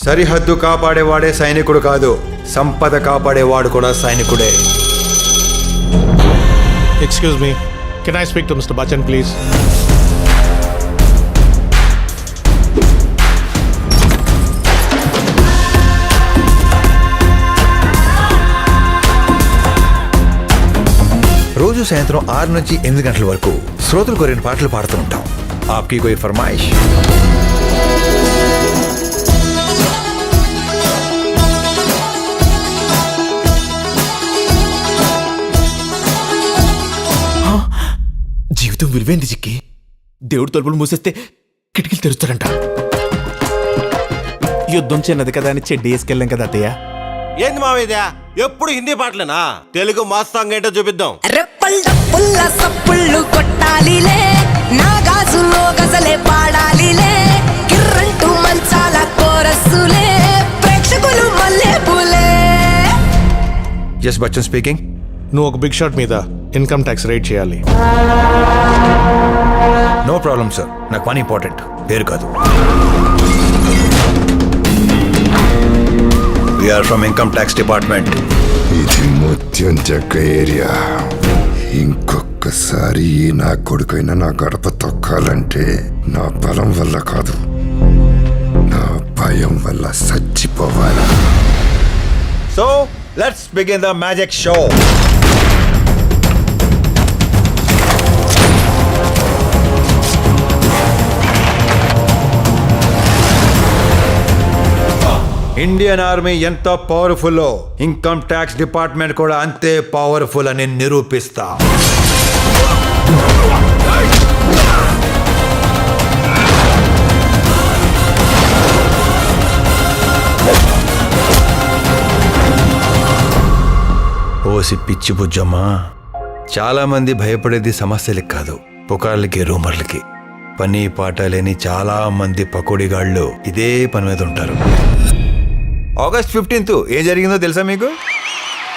సరిహద్దు కాపాడేవాడే సైనికుడు కాదు, సంపద కాపాడేవాడు కూడా సైనికుడే. Excuse me. Can I speak to Mr. Bachchan, please? రోజు సాయంత్రం 6 నుంచి 8 గంటల వరకు శ్రోతలు కోరిన పాటలు పాడుతూ ఉంటాం. ఆప్కి కోయి ఫర్మాయిష్? జీవితం విలువైంది చిక్కి. దేవుడు తలుపులు మూసేస్తే కిటికీలు తెరుస్తారంట. యుద్ధం చిన్నది కదా అని చెడ్డి వేసుకెళ్ళాం కదా అత్తయ్య. ఏంది మావేదా ఎప్పుడు హిందీ పాటలేనా? తెలుగు మాస్ సాంగ్ ఏంటో చూపిద్దాం. రెప్పల్డప్పుల్ల సప్పుళ్ళు కొట్టాలిలే, నా గాజులో గజలే పాడాలిలే, కిర్రంటూ మంచాల కోరస్సులే, ప్రేక్షకులు మల్లె పూలే. Yes Bachchan speaking. నువ్వు ఒక బిగ్ షాట్ మీద ఇన్కమ్ ట్యాక్స్ రేట్ చేయాలి. నో ప్రాబ్లం సార్, నాకు పని ఇంపార్టెంట్, పేరు కాదు. We're from income tax department. ఇది ముత్యం చెక్క ఏరియా. ఇంకొకసారి నా కొడుకైనా నా గడప తొక్కాలంటే నా బలం వల్ల కాదు, నా భయం వల్ల చచ్చిపోవాలి. So let's begin the magic show. Indian army ఎంత పవర్ఫుల్లో ఇన్కమ్ ట్యాక్స్ డిపార్ట్మెంట్ కూడా అంతే పవర్ఫుల్ అని నిరూపిస్తా. ఓసి పిచ్చి బుజ్జమ్మా, చాలా మంది భయపడేది సమస్యలకి కాదు, పుకార్లకి, రూమర్లకి. పని పాట లేని చాలా మంది పకోడీగాళ్ళు ఇదే పని మీద ఉంటారు. ఆగస్ట్ 15th ఏం జరిగిందో తెలుసా మీకు?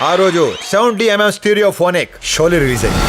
ఆ రోజు 70mm స్టీరియోఫోనిక్ షోలే రిలీజ్ అయింది.